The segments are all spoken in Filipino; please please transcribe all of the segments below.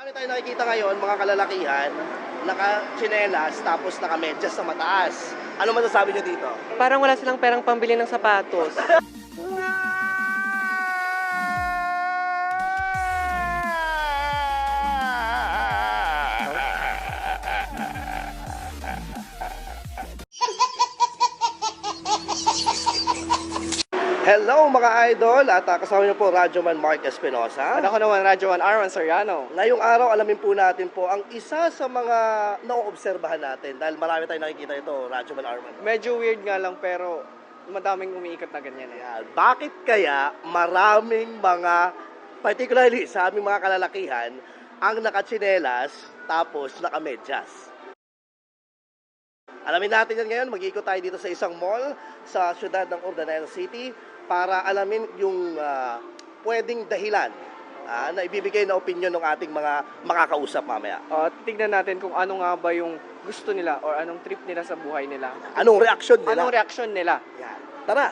Marami tayong nakikita ngayon, mga kalalakihan, naka-tsinelas, tapos naka-medyas na mataas. Ano masasabi nyo dito? Parang wala silang perang pambili ng sapatos. Hello mga idol, at kasama niyo po Radyoman Mark Espinosa. At ako naman, Radyoman Arman Soriano. Ngayong araw, alamin po natin po ang isa sa mga naoobserbahan natin dahil marami tayong nakikita ito, Radyoman Arman. Medyo weird nga lang pero madaming umiikot na ganyan. Ayan. Bakit kaya maraming mga, particularly sa aming mga kalalakihan, ang nakatsinelas tapos nakamedyas? Alamin natin yan ngayon, mag-iikot tayo dito sa isang mall sa siyudad ng Urdaneta City para alamin yung pwedeng dahilan na ibibigay na opinion ng ating mga makakausap mamaya. Tignan natin kung ano nga ba yung gusto nila or anong trip nila sa buhay nila. Anong reaksyon nila? Anong reaksyon nila? Yan. Tara!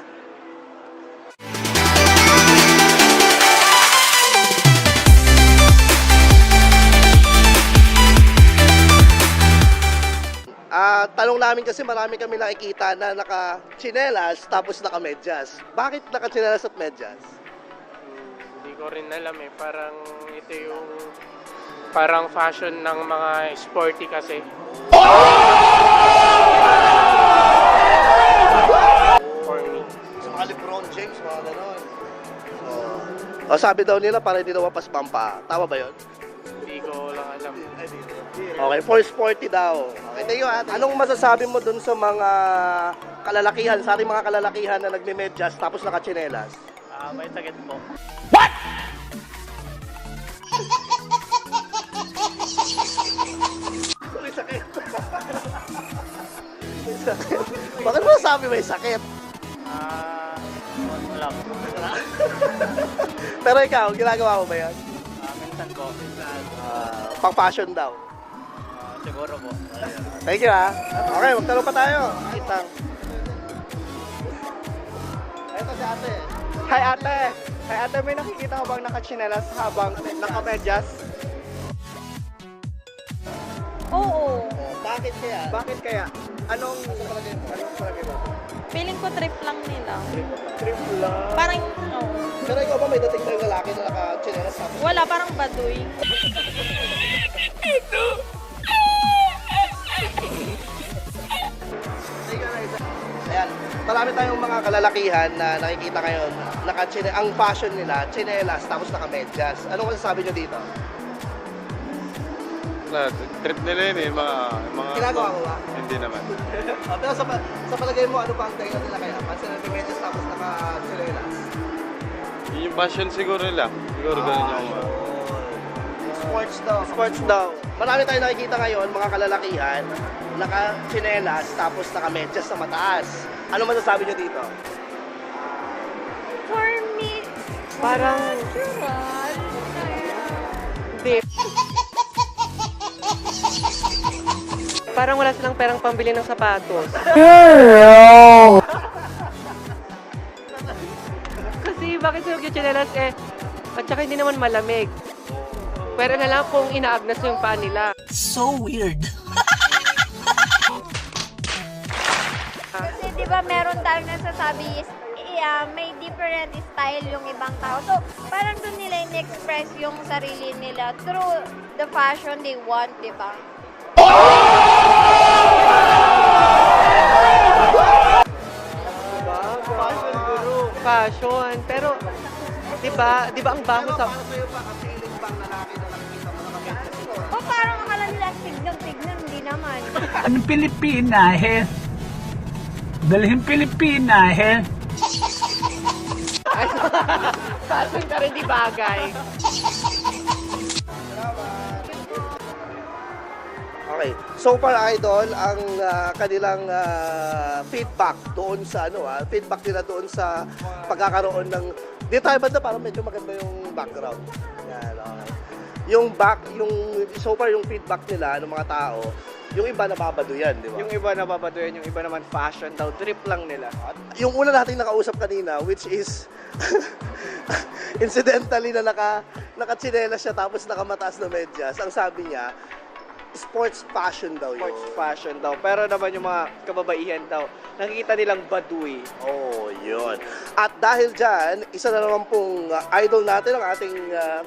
Tanong namin kasi marami kami nakikita na naka-tsinelas tapos naka-medyas. Bakit naka-tsinelas at medyas? Hindi ko rin alam eh. Parang ito yung parang fashion ng mga sporty kasi. For me. So, mga LeBron James, mga gano'n. So, sabi daw nila para hindi daw mapaspam pa. Tama ba yun? Hindi ko lang alam. Okay, for sporty daw. Okay, thank you ha. Anong masasabi mo dun sa mga kalalakihan, sa ating mga kalalakihan na nagme-medyas tapos naka-tsinelas? May sakit po. May sakit. May sakit. Bakit mo sabi may sakit? Wala po. Pero ikaw, ginagawa mo ba yan? Minsan po. Pang-fashion daw. Siguro po. Thank you ha. Okay, magtanong pa tayo. Itang. Ito si ate. Hi ate! Hi ate, may nakikita ko bang nakatsinelas habang nakamedyas? Oo. Bakit kaya? Bakit kaya? Anong palagay mo? Feeling ko trip lang nila. trip lang? Parang, Pero ikaw ba may dating na yung lalaki na naka-tsinelas tapos? wala, parang baduy. Ayan, marami tayong mga kalalakihan na nakikita ngayon, ang fashion nila, tsinelas, tapos naka-medyas. Anong masasabi nyo dito? Trip nila yun eh, mga Ginagawa mo ba? Hindi naman. Pero sa palagay mo, ano ba ang dahilan nila kaya? Pansin na medyas tapos naka-tsinelas? Yun yung passion siguro nila. Siguro ganun yung... Sports daw. Sports daw. Marami tayong nakikita ngayon, mga kalalakihan, naka-tsinelas tapos naka-medyas na mataas. Ano masasabi nyo dito? For me, Parang di. Parang wala silang perang pambili ng sapatos. Kasi bakit sila magchichinelas at saka hindi naman malamig. Pero na lang kung inaagnas yung paa nila. So weird. kasi di ba meron tayong nasasabi is, may different style yung ibang tao. So, parang doon nila in-express yung sarili nila through the fashion they want, di ba? Fashion guru. Fashion. Pero, di ba ang baho sa... Para sa'yo ba, kapiling bang lalaki na nakikita mo naka-medyas? O parang akala nila tignan, hindi naman. Ang Pilipinahe. Dalhin Pilipinahe. Fashion ka rin di bagay. Okay. So far, idol, ang kanilang feedback doon sa feedback nila doon sa pagkakaroon ng dito tayo banda para medyo maganda yung background. Yan, okay. Yung so far yung feedback nila ng mga tao Yung iba nababado yan, di ba? Yung iba nababadoyan, yung iba naman fashion daw, trip lang nila. Yung una nating nakausap kanina, which is incidentally na naka-tsinelas siya tapos nakamataas na medyas. Ang sabi niya, sports fashion daw yun. Sports fashion daw. Pero naman yung mga kababaihan daw, nakikita nilang baduy. Oh, yun. At dahil dyan, isa na naman pong idol natin ang ating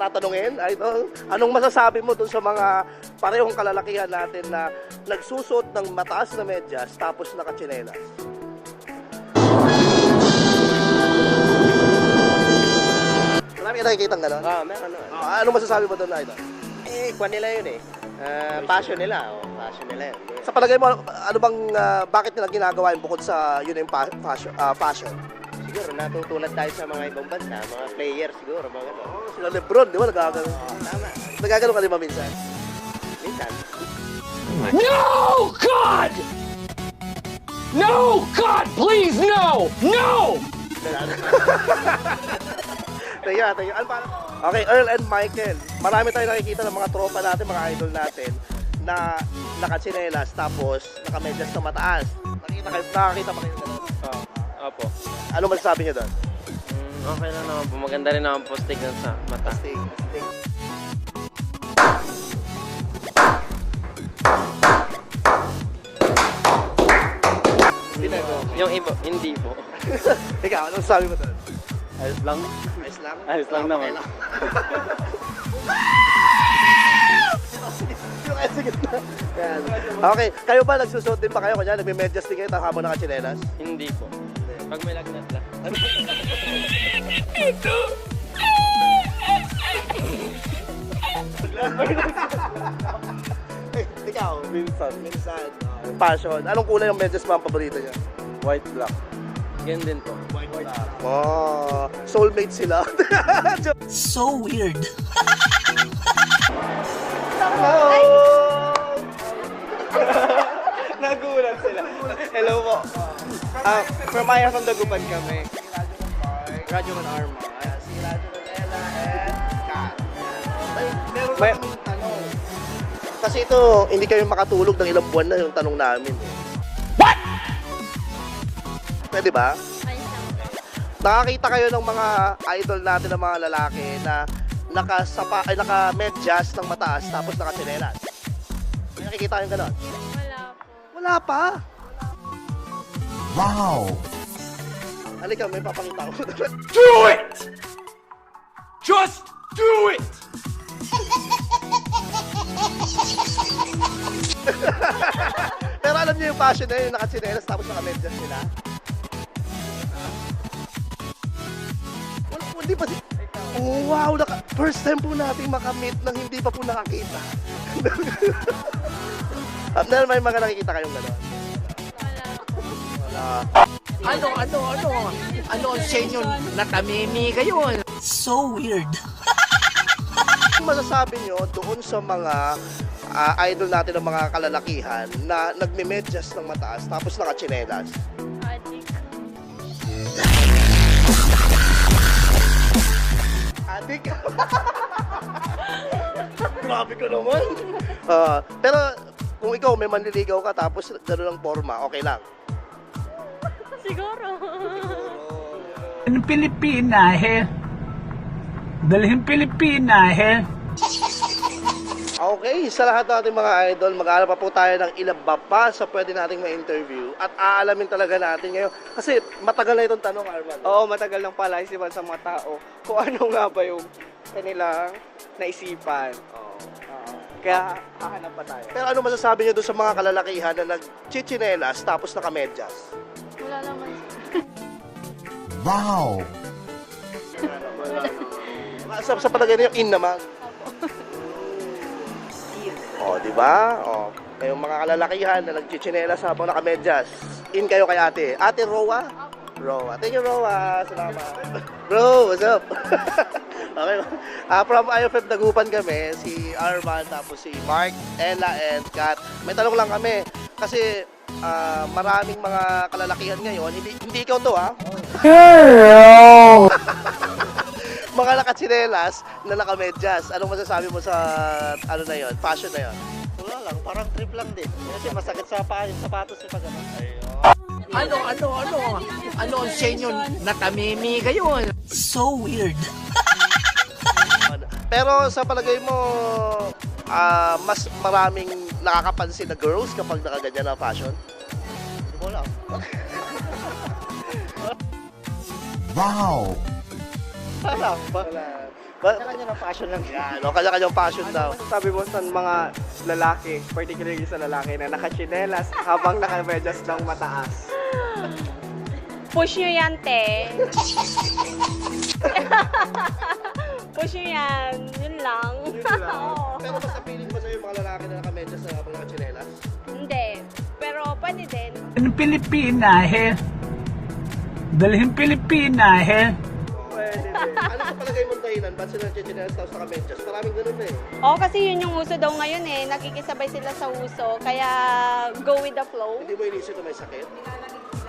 tatanungin. Idol, anong masasabi mo dun sa mga parehong kalalakihan natin na nagsusot ng mataas na medyas tapos naka-tsinelas? Marami ka nakikita ng gano'n? Meron naman. Anong masasabi mo doon, Idol? Kwan nila yun eh. Passion nila. Passion nila yun. Sa palagay mo, ano bang, bakit nila ginagawa yun bukod sa yun yung fashion? Siguro natutulad tayo sa mga ibang bansa, mga players siguro, mga gano'n. Sila Lebron, di ba? Nagagano. Tama. Nagagano ka di ba minsan? Minsan. No, God! No, God, please, no! No! Taya. Ano pa? Okay, Earl and Michael. Marami tayong nakikita ng mga tropa natin, mga idol natin, na nakatsinelas tapos nakamedyas na mataas. Nakakita ba kayo ganun? Opo. Ano masasabi niyo doon? Okay lang naman po. Maganda rin naman po stick dun sa mata. Sting. Yung iba, hindi po. Ikaw, ano masasabi mo doon? Ayos lang. Ayos lang? Ayos lang naman. Sige na. Yan. Okay, kayo ba nagsusot din pa kayo? Kanya, nagme-medyas din kayo habang nakatsinelas? Hindi po. Pag may lagnat lang. Ikaw? Minsan. Passion. Anong kulay ang medyas mo ang paborito niya? White, black. Ganyan din po. Oh, soulmate sila. So weird. Nagulat sila. Hello po. From Dagupan kami. Radyo Man Arma. Si Radyo Manela and Kat. Meron May- kaming tanong. Kasi ito, hindi kayo makatulog ng ilang buwan na yung tanong namin. What? Pwede ba? Nakakita kayo ng mga idol natin ng mga lalaki na naka-medyas ng mataas tapos naka-tsinelas. May nakikita yung gano'n? Wala po. Wala pa. Wow. Halika, may papakita ko. Do it! Just do it! Pero alam niyo yung fashion na yun, naka-tsinelas tapos naka-medyas sila? Hindi pa Oh, wow! First time po natin makamit nang hindi pa po nakakita. May mga nakikita kayong gano'n? Wala. Ano ang sa inyo? Natamimi kayo. So weird. Ano masasabi nyo doon sa mga idol natin ng mga kalalakihan na nagme-medyas ng mataas tapos naka-tsinelas? Adik. Grabe ka naman. Pero kung ikaw may manliligaw ka tapos gano'n ang forma, okay lang. Siguro. Ang Pilipinas, dalhin Pilipinas, Okay, sa lahat natin mga idol, mag-aalap pa po tayo ng ilang pa sa pwede nating ma-interview at aalamin talaga natin ngayon. Kasi matagal na itong tanong, Arman. Oo, matagal lang pala isipan sa mga tao kung ano nga ba yung kanilang naisipan. Kaya hahanap pa tayo. Pero ano masasabi niyo doon sa mga kalalakihan na nag-chichinelas tapos naka-medyas? Wala naman. Wow. Sa palagay niyo, in naman. Di ba? Kayong mga kalalakihan na nag-chichinelas habang naka-medyas. In kayo kay ate. Ate Roa? Roa. Thank you, Roa. Salamat. Bro, what's up? Okay. From IFF Dagupan kami, si Arman, tapos si Mark, Ella, and Kat. May tanong lang kami. Kasi maraming mga kalalakihan ngayon. Hindi ikaw to, ha? Hello. Mga nakatsinelas na nakamedyas. Anong masasabi mo sa ano na yon, fashion na yon? Wala lang, parang trip lang din. Kasi masakit sa paa yung sapatos yung pag ano. Ano ang senyo na tamimi kayo? So weird. Pero sa palagay mo, mas maraming nakakapansin na girls kapag nakaganyan na fashion? Hindi ko alam. Wow. Parang, kanya-kanya ng fashion lang. Yan, kanya-kanyang fashion daw. Sabi mo sa mga lalaki, particularly sa lalaki na naka-tsinelas habang naka-medyas ng mataas. Push nyo yan, te. Push nyo yan. Yun lang. Oo. Pero mas appealing ba sa'yo yung mga lalaki na nakamedyas na habang nakachinelas? Hindi. Pero pwede din. Ang Pilipinahe. Dalhin Pilipinahe. Pwede din. Ano sa palagay mong dahilan? Ba't sila nakachinelas tapos nakamedyas? Maraming ganun eh. Oo, kasi yun yung uso daw ngayon eh. Nakikisabay sila sa uso. Kaya go with the flow. Hindi mo inisip na may sakit?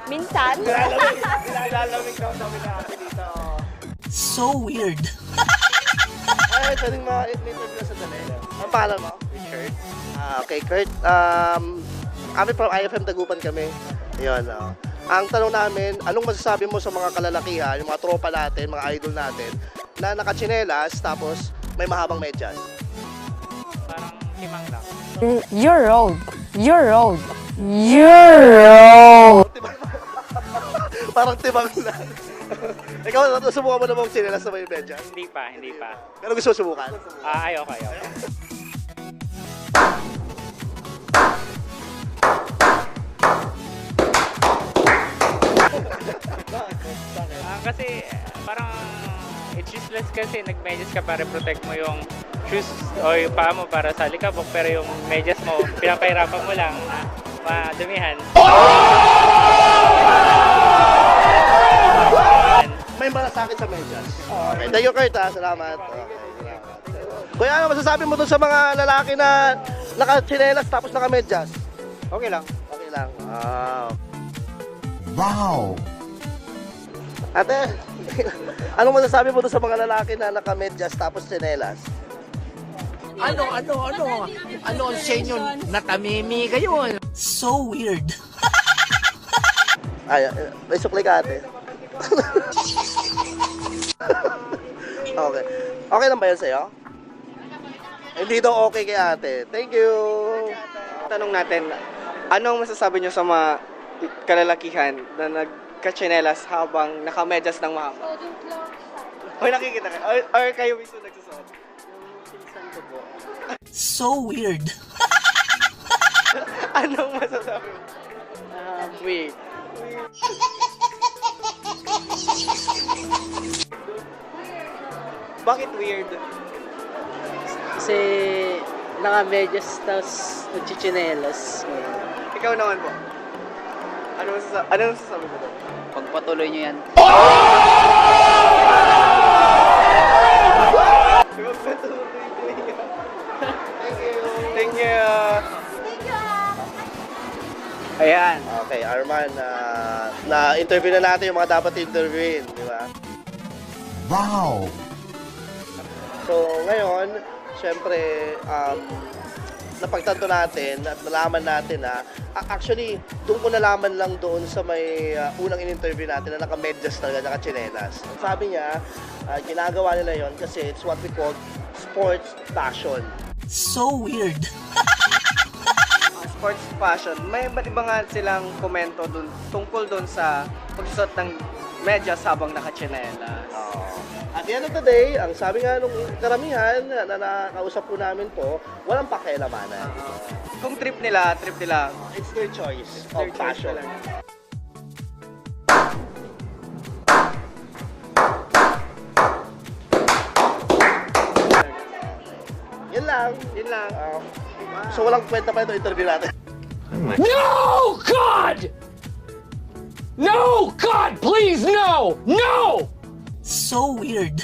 Minsan. Nilalamig daw sabi na akin dito. So weird. Ay, pwedeng ma-interview na sa dali. Ang pangalan mo? Kurt. Okay, Kurt. Kami from IFM Dagupan kami. Yun. Ang tanong namin, anong masasabi mo sa mga kalalakihan, yung mga tropa natin, mga idol natin, na nakachinelas tapos may mahabang medyas? Parang timang lang. You're old. You're old. You're old. Parang tibang lang. Ikaw, subukan mo na mong chinelas na may medyas? Hindi pa. Pero gusto mo subukan? Ayoko. Kasi parang it's useless kasi nag-medyas ka para protect mo yung shoes o yung paa mo para sa likabok, pero yung medyas mo, pinapahirapan mo lang na madumihan. May malasakit sa medyas. Okay, thank you, Kurt. Salamat. Okay, salamat. Kuya, ano masasabi mo dun sa mga lalaki na naka-chinelas tapos naka-medyas? Okay lang. Okay lang. Wow. Ate, anong masasabi mo dun sa mga lalaki na naka-medyas tapos chinelas? Ano ang senyo na tamimi kayo? So weird. Ay, may sukli ka, ate. Okay. Okay lang ba yan sa'yo? Hindi daw okay kay ate. Thank you. Tanong natin, anong masasabi nyo sa mga kalalakihan na nagka-tsinelas habang naka-medyas ng mahaba? Or nakikita kayo? Or kayo mismo nagsusuot? So weird. Anong masasabi mo? Weird. Bakit weird? Kasi naka-medyas tapos nagchichinelas. Ikaw naman po. Ano masasabi mo doon? Pagpatuloy nyo yan. Thank you. Ayan. Okay, Arman, na-interview na natin yung mga dapat interviewin, di ba? Wow. So, ngayon, syempre, napagtanto natin at nalaman natin na actually, doon ko nalaman lang doon sa may unang in-interview natin na naka-medyas talaga, naka-chinelas. Sabi niya, ginagawa nila yon kasi it's what we call sports fashion. So weird. Sports fashion. May iba't iba nga silang komento dun, tungkol doon sa pagsusot ng medyas habang naka-tsinelas. At the end of the day, ang sabi nga nung karamihan na nakausap po namin po, walang pakialamanan. Kung trip nila. It's their choice of Their choice fashion. talaga. Yun lang. So walang kwenta pa ito interview natin. No, God! No, God, please, no! No! So weird.